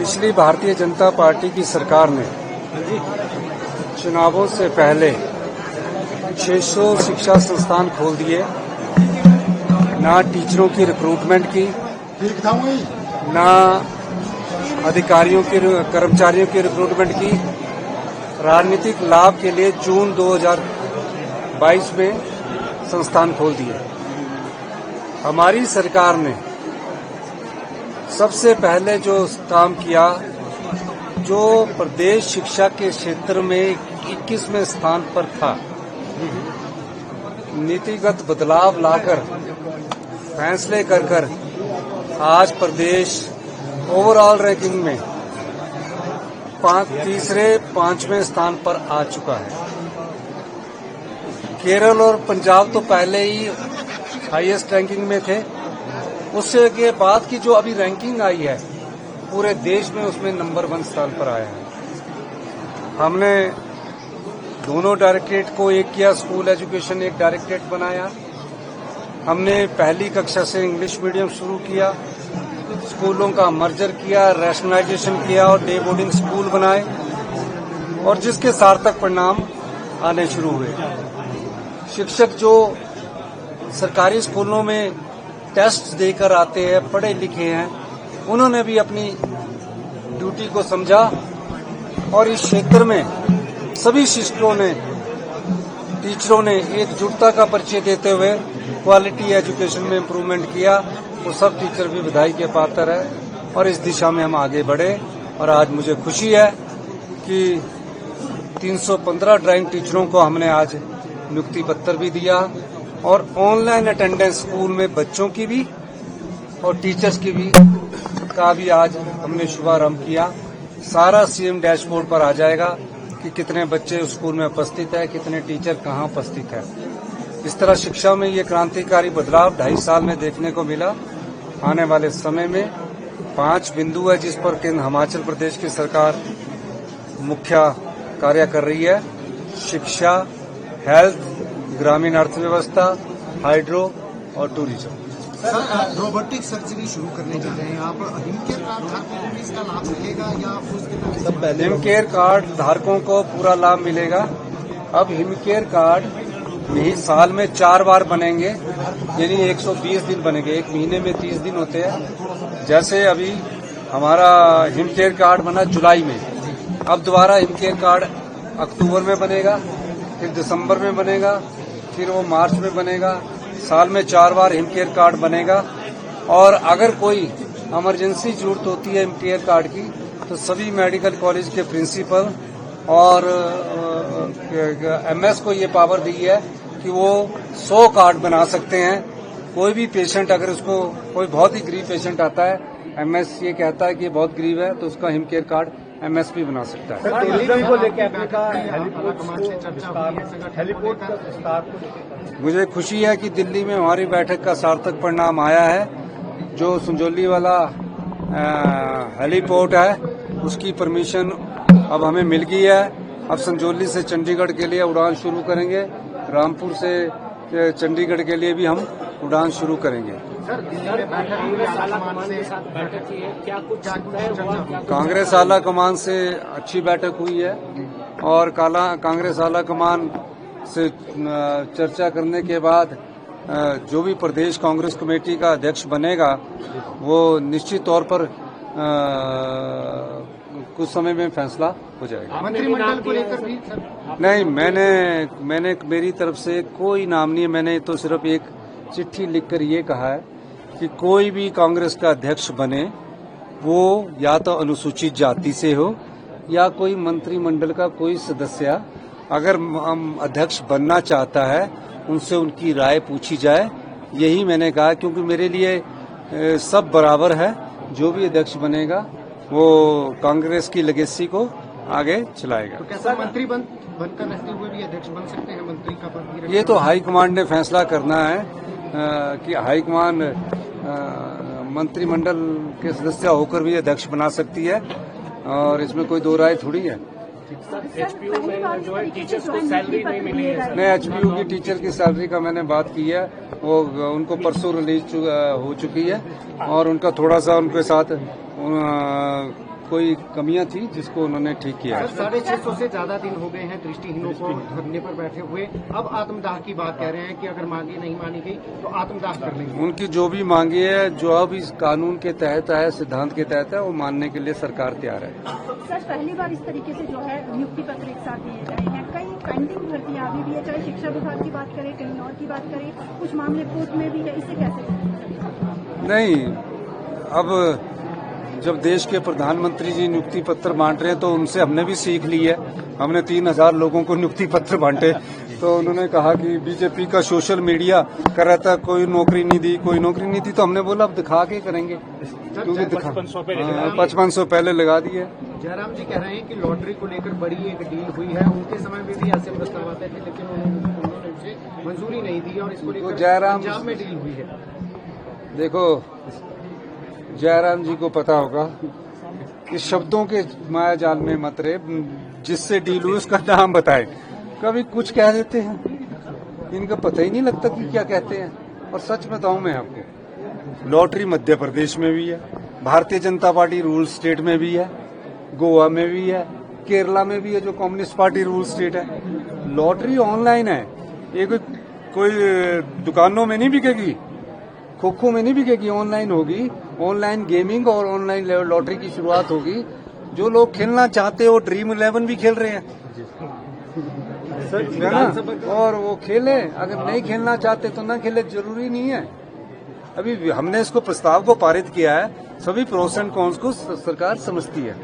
पिछली भारतीय जनता पार्टी की सरकार ने चुनावों से पहले 600 शिक्षा संस्थान खोल दिए। ना टीचरों की रिक्रूटमेंट की, ना अधिकारियों की कर्मचारियों की रिक्रूटमेंट की। राजनीतिक लाभ के लिए जून 2022 में संस्थान खोल दिए। हमारी सरकार ने सबसे पहले जो काम किया, जो प्रदेश शिक्षा के क्षेत्र में 21वें स्थान पर था, नीतिगत बदलाव लाकर फैसले कर आज प्रदेश ओवरऑल रैंकिंग में तीसरे 5वें स्थान पर आ चुका है। केरल और पंजाब तो पहले ही हाईएस्ट रैंकिंग में थे। उससे के बाद की जो अभी रैंकिंग आई है पूरे देश में, उसमें नंबर 1 स्थान पर आया है। हमने दोनों डायरेक्टरेट को एक किया, स्कूल एजुकेशन एक डायरेक्टरेट बनाया। हमने पहली कक्षा से इंग्लिश मीडियम शुरू किया, स्कूलों का मर्जर किया, रैशनलाइजेशन किया और डे बोर्डिंग स्कूल बनाए, और जिसके सार्थक परिणाम आने शुरू हुए। शिक्षक जो सरकारी स्कूलों में टेस्ट देकर आते हैं, पढ़े लिखे हैं, उन्होंने भी अपनी ड्यूटी को समझा और इस क्षेत्र में सभी शिक्षकों ने, टीचरों ने एकजुटता का परिचय देते हुए क्वालिटी एजुकेशन में इम्प्रूवमेंट किया। वो सब टीचर भी बधाई के पात्र है और इस दिशा में हम आगे बढ़े। और आज मुझे खुशी है कि 315 ड्राइंग टीचरों को हमने आज नियुक्ति पत्र भी दिया और ऑनलाइन अटेंडेंस स्कूल में बच्चों की भी और टीचर्स की भी का भी आज हमने शुभारंभ किया। सारा सीएम डैशबोर्ड पर आ जाएगा कि कितने बच्चे स्कूल में उपस्थित है, कितने टीचर कहाँ उपस्थित है। इस तरह शिक्षा में ये क्रांतिकारी बदलाव 2.5 साल में देखने को मिला। आने वाले समय में 5 बिंदु है जिस पर केंद्र हिमाचल प्रदेश की सरकार मुख्य कार्य कर रही है: शिक्षा, हेल्थ, ग्रामीण अर्थव्यवस्था, हाइड्रो और टूरिज्म। सर, रोबोटिक सर्जरी शुरू करने जा रहे हैं आप। हिमकेयर कार्ड धारकों को भी इसका लाभ मिलेगा या हिमकेयर कार्ड धारकों को पूरा लाभ मिलेगा। अब हिमकेयर कार्ड नहीं, साल में 4 बार बनेंगे, यानी 120 दिन बनेंगे। 1 महीने में 30 दिन होते हैं। जैसे अभी हमारा हिमकेयर कार्ड बना जुलाई में, अब दोबारा हिमकेयर कार्ड अक्टूबर में बनेगा, फिर दिसंबर में बनेगा, फिर वो मार्च में बनेगा। साल में 4 बार हिमकेयर कार्ड बनेगा। और अगर कोई इमरजेंसी जरूरत होती है हिमकेयर कार्ड की, तो सभी मेडिकल कॉलेज के प्रिंसिपल और एमएस को ये पावर दी है कि वो 100 कार्ड बना सकते हैं। कोई भी पेशेंट, अगर उसको कोई बहुत ही गरीब पेशेंट आता है, एमएस ये कहता है कि बहुत गरीब है, तो उसका हिमकेयर कार्ड एमएसपी बना सकता है। मुझे खुशी है कि दिल्ली में हमारी बैठक का सार्थक परिणाम आया है। जो संजौली वाला हेलीपोर्ट है, उसकी परमिशन अब हमें मिल गई है। अब संजौली से चंडीगढ़ के लिए उड़ान शुरू करेंगे, रामपुर से चंडीगढ़ के लिए भी हम उड़ान शुरू करेंगे। कांग्रेस आला कमान से अच्छी बैठक हुई है और कांग्रेस आला कमान से चर्चा करने के बाद जो भी प्रदेश कांग्रेस कमेटी का अध्यक्ष बनेगा, वो निश्चित तौर पर कुछ समय में फैसला हो जाएगा। मंत्रिमंडल को लेकर भी नहीं, मैंने मेरी तरफ से कोई नाम नहीं है। मैंने तो सिर्फ एक चिट्ठी लिखकर ये कहा है कि कोई भी कांग्रेस का अध्यक्ष बने, वो या तो अनुसूचित जाति से हो या कोई मंत्रिमंडल का कोई सदस्य अगर अध्यक्ष बनना चाहता है, उनसे उनकी राय पूछी जाए। यही मैंने कहा, क्योंकि मेरे लिए सब बराबर है। जो भी अध्यक्ष बनेगा वो कांग्रेस की लेगेसी को आगे चलाएगा। तो कैसा मंत्री बनकर रहते हुए भी अध्यक्ष बन सकते हैं? मंत्री का पद ये तो हाईकमांड ने फैसला करना है कि हाईकमांड मंत्रिमंडल के सदस्य होकर भी अध्यक्ष बना सकती है, और इसमें कोई दो राय थोड़ी है। एचपीयू में जो है टीचर्स को सैलरी नहीं मिली है। नहीं, एचपीयू की टीचर की सैलरी का मैंने बात की है, वो उनको परसों रिलीज हो चुकी है, और उनका थोड़ा सा उनके साथ कोई कमियां थी जिसको उन्होंने ठीक किया है। 650 से ज्यादा दिन हो गए हैं दृष्टिहीनों को धरने पर बैठे हुए। अब आत्मदाह की बात कह रहे हैं कि अगर मांगे नहीं मानी गई तो आत्मदाह कर लेंगे। उनकी जो भी मांगे है, जो अब इस कानून के तहत है, सिद्धांत के तहत है, वो मानने के लिए सरकार तैयार है। सर, पहली बार इस तरीके से जो है नियुक्ति पत्र एक साथ दिए गए हैं। कई पेंडिंग भर्तियां अभी भी है, चाहे शिक्षा विभाग की बात करें, कहीं और की बात करें, कुछ मामले कोर्ट में भी है। इसे कैसे? नहीं, अब जब देश के प्रधानमंत्री जी नियुक्ति पत्र बांट रहे हैं तो उनसे हमने भी सीख ली है। हमने 3000 लोगों को नियुक्ति पत्र बांटे, तो उन्होंने कहा कि बीजेपी का सोशल मीडिया कर रहा था, कोई नौकरी नहीं दी, कोई नौकरी नहीं दी, तो हमने बोला अब दिखा के करेंगे, क्योंकि 5500 पहले लगा दिए। जयराम जी कह रहे हैं कि लॉटरी को लेकर बड़ी एक डील हुई है, उनके समय में भी ऐसे प्रस्ताव आते थे, लेकिन उन्होंने उसे मंजूरी नहीं दी और इसको लेकर पंजाब में डील हुई है। देखो, जयराम जी को पता होगा कि शब्दों के माया जाल में मत रहे, जिससे डील हुई उसका नाम बताए। कभी कुछ कह देते हैं, इनका पता ही नहीं लगता कि क्या कहते हैं। और सच बताऊं मैं आपको, लॉटरी मध्य प्रदेश में भी है, Bharatiya Janata party rule state में भी है, गोवा में भी है, केरला में भी है, जो कम्युनिस्ट पार्टी रूल स्टेट है। लॉटरी ऑनलाइन है, ये कोई दुकानों में नहीं बिकेगी, खो-खो में नहीं बिकेगी, ऑनलाइन होगी। ऑनलाइन गेमिंग और ऑनलाइन लॉटरी की शुरुआत होगी। जो लोग खेलना चाहते हो, ड्रीम 11 भी खेल रहे हैं, है ना? और वो खेले, अगर नहीं खेलना चाहते तो ना खेले, जरूरी नहीं है। अभी हमने इसको प्रस्ताव को पारित किया है, सभी प्रोस एंड कॉन्स को सरकार समझती है।